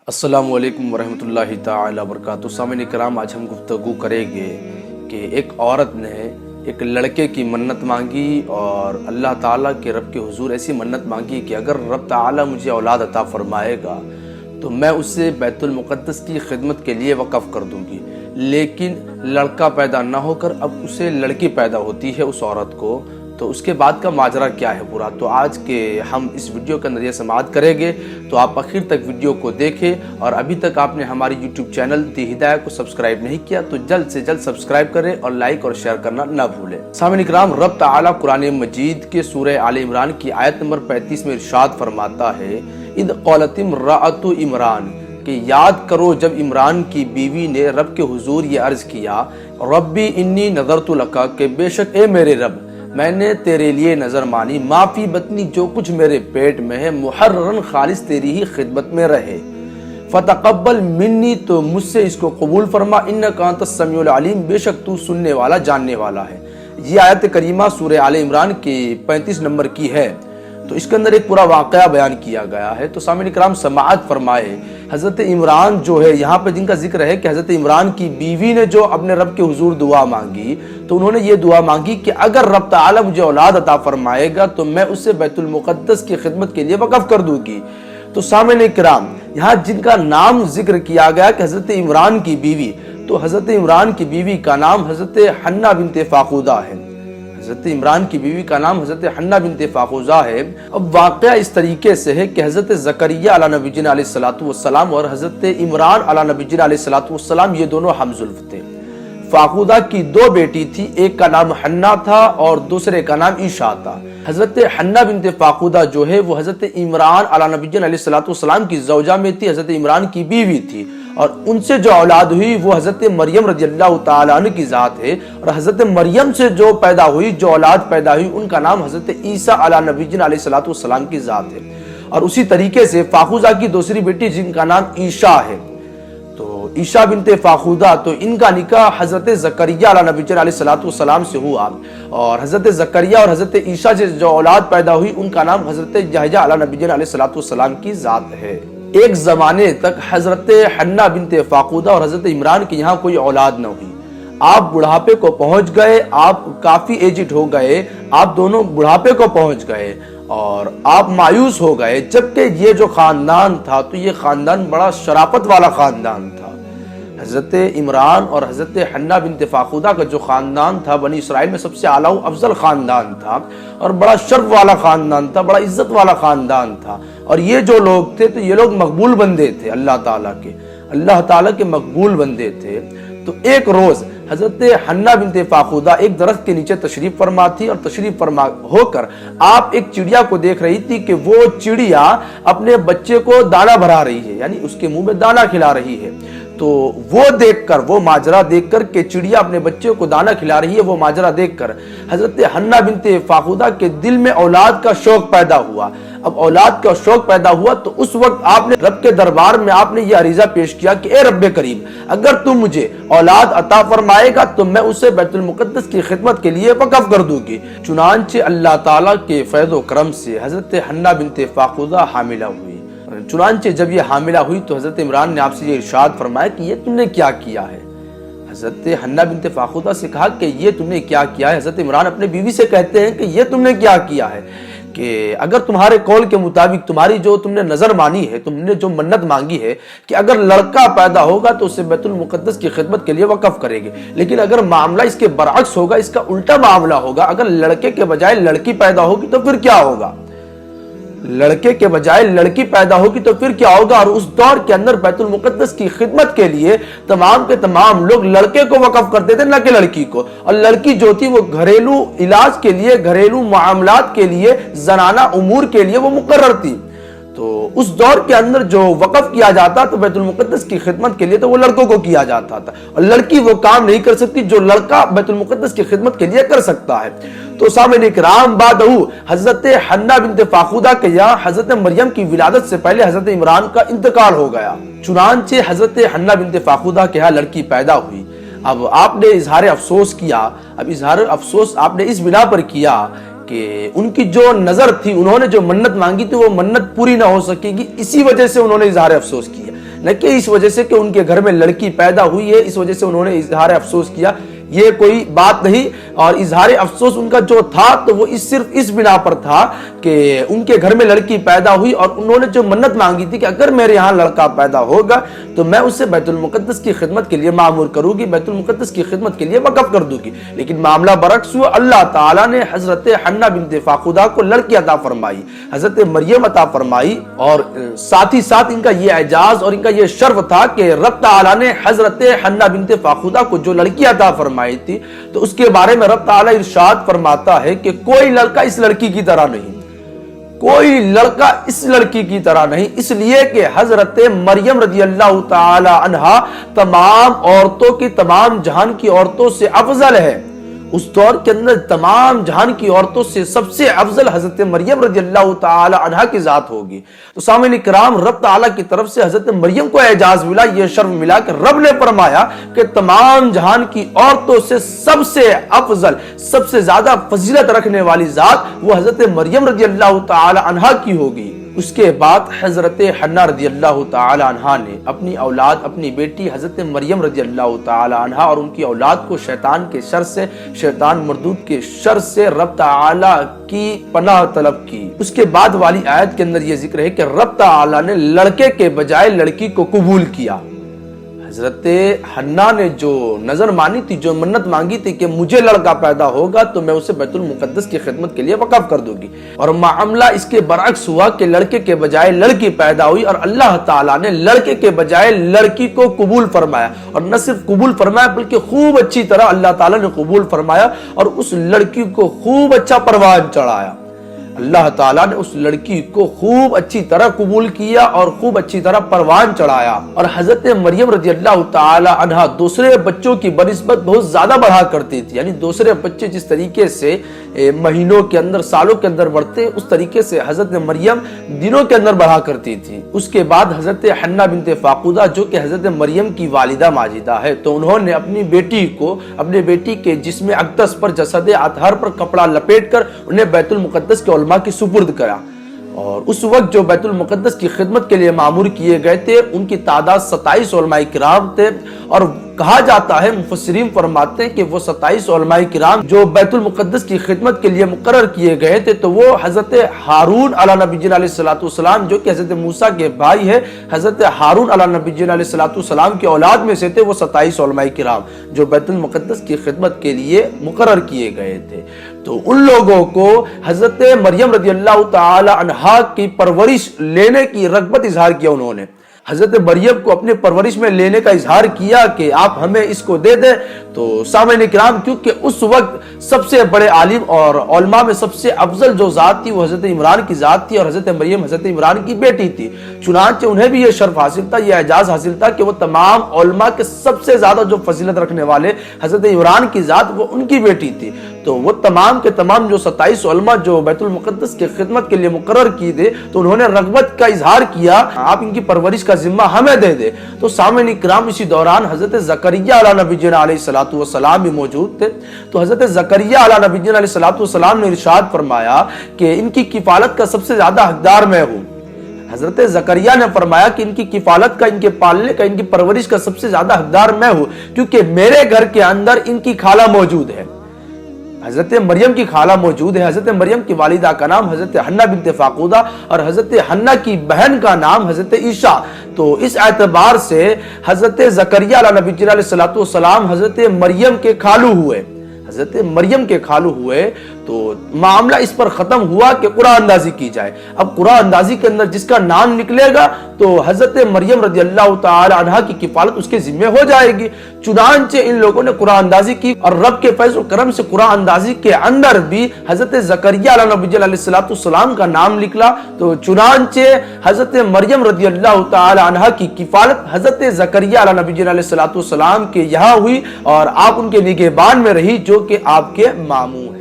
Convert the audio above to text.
السلام علیکم ورحمۃ اللہ تعالی وبرکاتہ۔ سامعین کرام، آج ہم گفتگو کریں گے کہ ایک عورت نے ایک لڑکے کی منت مانگی اور اللہ تعالیٰ کے رب کے حضور ایسی منت مانگی کہ اگر رب تعالیٰ مجھے اولاد عطا فرمائے گا تو میں اسے بیت المقدس کی خدمت کے لیے وقف کر دوں گی، لیکن لڑکا پیدا نہ ہو کر اب اسے لڑکی پیدا ہوتی ہے اس عورت کو، تو اس کے بعد کا ماجرا کیا ہے پورا، تو آج کے ہم اس ویڈیو کے اندر یہ سماعت کریں گے۔ تو آپ آخر تک ویڈیو کو دیکھیں، اور ابھی تک آپ نے ہماری یوٹیوب چینل دی ہدایت کو سبسکرائب نہیں کیا تو جلد سے جلد سبسکرائب کریں اور لائک اور شیئر کرنا نہ بھولیں۔ سامعین کرام، رب تعالیٰ قرآن مجید کے سورہ آل عمران کی آیت نمبر 35 میں ارشاد فرماتا ہے، اذ قالت امرأۃ عمران، کہ یاد کرو جب عمران کی بیوی نے رب کے حضور یہ عرض کیا، ربی انی نذرت لک، کہ بے شک اے میرے رب میں نے تیرے لیے نظر مانی، ما فی بطنی، جو کچھ میرے پیٹ میں ہے، محررن، خالص تیری ہی خدمت میں رہے، فتقبل منی، تو مجھ سے اس کو قبول فرما، انک انت السمیع العلیم، بے شک تو سننے والا جاننے والا ہے۔ یہ آیت کریمہ سورہ آل عمران کی 35 نمبر کی ہے، تو اس کے اندر ایک پورا واقعہ بیان کیا گیا ہے۔ تو سامعین کرام سماعت فرمائے، حضرت عمران جو ہے یہاں پہ جن کا ذکر ہے کہ حضرت عمران کی بیوی نے جو اپنے رب کے حضور دعا مانگی، تو انہوں نے یہ دعا مانگی کہ اگر رب تعالیٰ مجھے اولاد عطا فرمائے گا تو میں اسے بیت المقدس کی خدمت کے لیے وقف کر دوں گی۔ تو سامعین کرام، یہاں جن کا نام ذکر کیا گیا کہ حضرت عمران کی بیوی، تو حضرت عمران کی بیوی کا نام حضرت حنہ بنت فاقودہ ہے۔ حضرت عمران کی بیوی کا نام حضرت حنہ بنت فاقودہ ہے۔ اب واقعہ اس طریقے سے ہے کہ حضرت زکریا علیہ نبی جن علیہ الصلوۃ والسلام اور حضرت عمران علیہ نبی جن علیہ الصلوۃ والسلام یہ دونوں ہم زلف تھے۔ فاقودہ کی دو بیٹی تھی، ایک کا نام حنہ تھا اور دوسرے کا نام عیشا تھا۔ حضرت حنہ بنت فاقودہ جو ہے وہ حضرت عمران علیہ نبی جن علیہ الصلوۃ والسلام کی زوجہ میں تھی، حضرت عمران کی بیوی تھی، اور ان سے جو اولاد ہوئی وہ حضرت مریم رضی اللہ تعالیٰ عنہ کی ذات ہے، اور حضرت مریم سے جو پیدا ہوئی، جو اولاد پیدا ہوئی، ان کا نام حضرت عیسیٰ علیہ نبی جن علیہ الصلوۃ والسلام کی ذات ہے۔ اور اسی طریقے سے فاقودہ کی دوسری بیٹی جن کا نام عیشا ہے، تو عیشا بنت فاقودہ، تو ان کا نکاح حضرت زکریا علیہ نبی جن علیہ الصلوۃ والسلام سے ہوا، اور حضرت زکریا اور حضرت عیشا سے جو اولاد پیدا ہوئی ان کا نام حضرت یحییٰ علیہ نبی جن علیہ الصلوۃ والسلام کی ذات ہے۔ ایک زمانے تک حضرت حنہ بنت فاقودہ اور حضرت عمران کے یہاں کوئی اولاد نہ ہوئی۔ آپ بڑھاپے کو پہنچ گئے، آپ کافی ایجڈ ہو گئے، آپ دونوں بڑھاپے کو پہنچ گئے اور آپ مایوس ہو گئے، جبکہ یہ جو خاندان تھا تو یہ خاندان بڑا شرافت والا خاندان تھا۔ حضرت عمران اور حضرت حنہ بنت فاقودہ کا جو خاندان تھا بنی اسرائیل میں سب سے اعلیٰ و افضل خاندان تھا، اور بڑا شرف والا خاندان تھا، بڑا عزت والا خاندان تھا، اور یہ جو لوگ تھے تو یہ لوگ مقبول بندے تھے، اللہ تعالیٰ کے مقبول بندے تھے۔ تو ایک روز حضرت حنہ بنت فاقودہ ایک درخت کے نیچے تشریف فرما تھی، اور تشریف فرما ہو کر آپ ایک چڑیا کو دیکھ رہی تھی کہ وہ چڑیا اپنے بچے کو دانا بھرا رہی ہے، یعنی اس کے منہ میں دانا کھلا رہی ہے۔ تو وہ دیکھ کر، وہ ماجرا دیکھ کر کہ چڑیا اپنے بچے کو دانا کھلا رہی ہے، وہ ماجرا دیکھ کر حضرت حنہ بنت فاقودہ کے دل میں اولاد کا شوق پیدا ہوا۔ اب اولاد کا شوق پیدا ہوا تو اس وقت آپ نے رب کے دربار میں آپ نے یہ عریضہ پیش کیا کہ اے رب کریم، اگر تم مجھے اولاد عطا فرمائے گا تو میں اسے بیت المقدس کی خدمت کے لیے وقف کر دوں گی۔ چنانچہ اللہ تعالیٰ کے فیض و کرم سے حضرت حنہ بنت فاقودہ حاملہ ہوئی۔ چنانچہ جب یہ حاملہ ہوئی تو حضرت عمران نے آپ سے یہ ارشاد فرمایا کہ یہ تم نے کیا کیا ہے۔ حضرت حنہ بنت فاقودہ سے کہا کہ یہ تم نے کیا کیا ہے۔ حضرت عمران اپنے بیوی سے کہتے ہیں کہ یہ تم نے کیا کیا ہے، کہ اگر تمہارے قول کے مطابق تمہاری جو تم نے نظر مانی ہے، تم نے جو منت مانگی ہے کہ اگر لڑکا پیدا ہوگا تو اسے بیت المقدس کی خدمت کے لیے وقف کرے گی، لیکن اگر معاملہ اس کے برعکس ہوگا، اس کا الٹا معاملہ ہوگا، اگر لڑکے کے بجائے لڑکی پیدا ہوگی تو پھر کیا ہوگا؟ لڑکے کے بجائے لڑکی پیدا ہوگی تو پھر کیا ہوگا؟ اور اس دور کے اندر بیت المقدس کی خدمت کے لیے تمام کے تمام لوگ لڑکے کو وقف کرتے تھے، نہ کہ لڑکی کو، اور لڑکی جو تھی وہ گھریلو علاج کے لیے، گھریلو معاملات کے لیے، زنانہ امور کے لیے وہ مقرر تھی۔ تو اس دور کے اندر جو وقف کیا جاتا تو بیت المقدس کی خدمت کے لیے تو وہ لڑکوں کو کیا جاتا تھا، اور لڑکی وہ کام نہیں کر سکتی جو لڑکا بیت المقدس کی خدمت کے لیے کر سکتا ہے۔ تو سامعین کرام، بعد حضرت حنہ بنت فاقودہ کے یہاں حضرت مریم کی ولادت سے پہلے حضرت عمران کا انتقال ہو گیا۔ چنانچہ حضرت حنہ بنت فاقودہ کے یہاں لڑکی پیدا ہوئی۔ اب آپ نے اظہار افسوس کیا۔ اب اظہار افسوس آپ نے اس بنا پر کیا کہ ان کی جو نظر تھی، انہوں نے جو منت مانگی تھی وہ منت پوری نہ ہو سکے گی، اسی وجہ سے انہوں نے اظہار افسوس کیا نہ کہ اس وجہ سے کہ ان کے گھر میں لڑکی پیدا ہوئی ہے اس وجہ سے انہوں نے اظہار افسوس کیا، یہ کوئی بات نہیں۔ اور اظہار افسوس ان کا جو تھا تو وہ صرف اس بنا پر تھا کہ ان کے گھر میں لڑکی پیدا ہوئی اور انہوں نے جو منت مانگی تھی کہ اگر میرے یہاں لڑکا پیدا ہوگا تو میں اسے بیت المقدس کی خدمت کے لیے معمور کروں گی، بیت المقدس کی خدمت کے لیے وقف کر دوں گی۔ لیکن معاملہ برعکس ہوا، اللہ تعالیٰ نے حضرت حنہ بنت فاخودہ کو لڑکی عطا فرمائی، حضرت مریم عطا فرمائی، اور ساتھ ہی ساتھ ان کا یہ اعجاز اور ان کا یہ شرف تھا کہ رب تعالیٰ نے حضرت حنہ بنت فاخودہ کو جو لڑکی عطا فرمائی تھی تو اس کے بارے میں رب تعالیٰ ارشاد فرماتا ہے کہ کوئی لڑکا اس لڑکی کی طرح نہیں، کوئی لڑکا اس لڑکی کی طرح نہیں، اس لیے کہ حضرت مریم رضی اللہ تعالی عنہا تمام عورتوں کی، تمام جہان کی عورتوں سے افضل ہے۔ اس دور کے اندر تمام جہان کی عورتوں سے سب سے افضل حضرت مریم رضی اللہ تعالی عنہا کی ذات ہوگی۔ تو سامعین کرام، رب تعالیٰ کی طرف سے حضرت مریم کو اعجاز ملا، یہ شرف ملا کہ رب نے فرمایا کہ تمام جہان کی عورتوں سے سب سے افضل، سب سے زیادہ فضیلت رکھنے والی ذات وہ حضرت مریم رضی اللہ تعالی عنہا کی ہوگی۔ اس کے بعد حضرت حنہ رضی اللہ تعالی عنہا نے اپنی اولاد، اپنی بیٹی حضرت مریم رضی اللہ تعالی عنہا اور ان کی اولاد کو شیطان کے شر سے، شیطان مردود کے شر سے رب تعالی کی پناہ طلب کی۔ اس کے بعد والی آیت کے اندر یہ ذکر ہے کہ رب تعالی نے لڑکے کے بجائے لڑکی کو قبول کیا۔ حضرت حنہ نے جو نظر مانی تھی، جو منت مانگی تھی کہ مجھے لڑکا پیدا ہوگا تو میں اسے بیت المقدس کی خدمت کے لیے وقف کر دوں گی، اور معاملہ اس کے برعکس ہوا کہ لڑکے کے بجائے لڑکی پیدا ہوئی، اور اللہ تعالیٰ نے لڑکے کے بجائے لڑکی کو قبول فرمایا، اور نہ صرف قبول فرمایا بلکہ خوب اچھی طرح اللہ تعالیٰ نے قبول فرمایا اور اس لڑکی کو خوب اچھا پروان چڑھایا۔ اللہ تعالیٰ نے اس لڑکی کو خوب اچھی طرح قبول کیا اور خوب اچھی طرح پروان چڑھایا۔ اور حضرت مریم رضی اللہ تعالی عنہا دوسرے بچوں کی بنسبت بہت زیادہ بڑھا کرتی تھی، یعنی دوسرے بچے جس طریقے سے مہینوں کے اندر، سالوں کے اندر بڑھتے، اس طریقے سے حضرت مریم دنوں کے اندر بڑھا کرتی تھی۔ اس کے بعد حضرت حنہ بنت فاخودہ جو کہ حضرت مریم کی والدہ ماجدہ ہے، تو انہوں نے اپنی بیٹی کو، اپنے بیٹی کے جسم اقدس پر، جسد اطہر پر کپڑا لپیٹ کر انہیں بیت المقدس کے علماء کی سپرد کرا۔ اور اس وقت جو بیت المقدس کی خدمت کے لیے معمور کیے گئے تھے ان کی تعداد 27 علماء کرام تھے، اور کہا جاتا ہے، مفسرین فرماتے ہیں کہ وہ 27 علماء کرام جو بیت المقدس کی خدمت کے لیے مقرر کیے گئے تھے تو وہ حضرت ہارون علیہ نبی علیہ السلام جو کہ حضرت موسیٰ کے بھائی ہے، حضرت ہارون علیہ نبی علیہ السلام کے اولاد میں سے تھے وہ 27 علماء کرام جو بیت المقدس کی خدمت کے لیے مقرر کیے گئے تھے۔ تو ان لوگوں کو حضرت مریم رضی اللہ تعالی عنہا کی پرورش لینے کی رغبت اظہار کیا، انہوں نے حضرت مریم کو اپنے پرورش میں لینے کا اظہار کیا کہ آپ ہمیں اس کو دے دیں۔ تو سامعین کرام، کیونکہ اس وقت سب سے بڑے عالم اور علماء میں سب سے افضل جو ذات تھی وہ حضرت عمران کی ذات تھی، اور حضرت مریم حضرت عمران کی بیٹی تھی، چنانچہ انہیں بھی یہ شرف حاصل تھا، یہ اعزاز حاصل تھا کہ وہ تمام علماء کے سب سے زیادہ جو فضیلت رکھنے والے حضرت عمران کی ذات وہ ان کی بیٹی تھی۔ تو وہ تمام کے تمام جو 27 علماء جو بیت المقدس کی خدمت کے لیے مقرر کیے تھے تو انہوں نے رغبت کا اظہار کیا، آپ ان کی پرورش کا ذمہ ہمیں دے دے۔ تو سامعین کرام، اسی دوران حضرت زکریا علیہ نبی علیہ السلام بھی موجود تھے۔ تو حضرت زکریا علیہ نبی علیہ السلام نے ارشاد فرمایا کہ ان کی کفالت کا سب سے زیادہ حقدار میں ہوں۔ حضرت زکریا نے فرمایا کہ ان کی کفالت کا، ان کے پالنے کا، ان کی پرورش کا سب سے زیادہ حقدار میں ہوں، کیونکہ میرے گھر کے اندر ان کی خالہ موجود ہے، حضرت مریم کی خالہ موجود ہے۔ حضرت مریم کی والدہ کا نام حضرت حنہ بنت فاخودہ اور حضرت حنہ کی بہن کا نام حضرت عیسیٰ۔ تو اس اعتبار سے حضرت زکریا علیہ نبی علیہ السلام حضرت مریم کے خالو ہوئے، حضرت مریم کے خالو ہوئے۔ تو معاملہ اس پر ختم ہوا کہ قرآن اندازی کی جائے۔ اب قرآن اندازی کے اندر جس کا نام نکلے گا تو حضرت مریم رضی اللہ تعالی عنہا کی کفالت اس کے ذمہ ہو جائے گی۔ چنانچہ ان لوگوں نے قرآن اندازی کی، اور رب کے فیض و کرم سے قرآن اندازی کے اندر بھی حضرت زکریا علیہ نبی علیہ السلام کا نام نکلا۔ تو چنانچہ حضرت مریم رضی اللہ تعالی عنہا کی کفالت حضرت زکریا علیہ نبی علیہ السلام کے یہاں ہوئی، اور آپ ان کے نگہبان میں رہی جو کہ آپ کے ماموں ہیں۔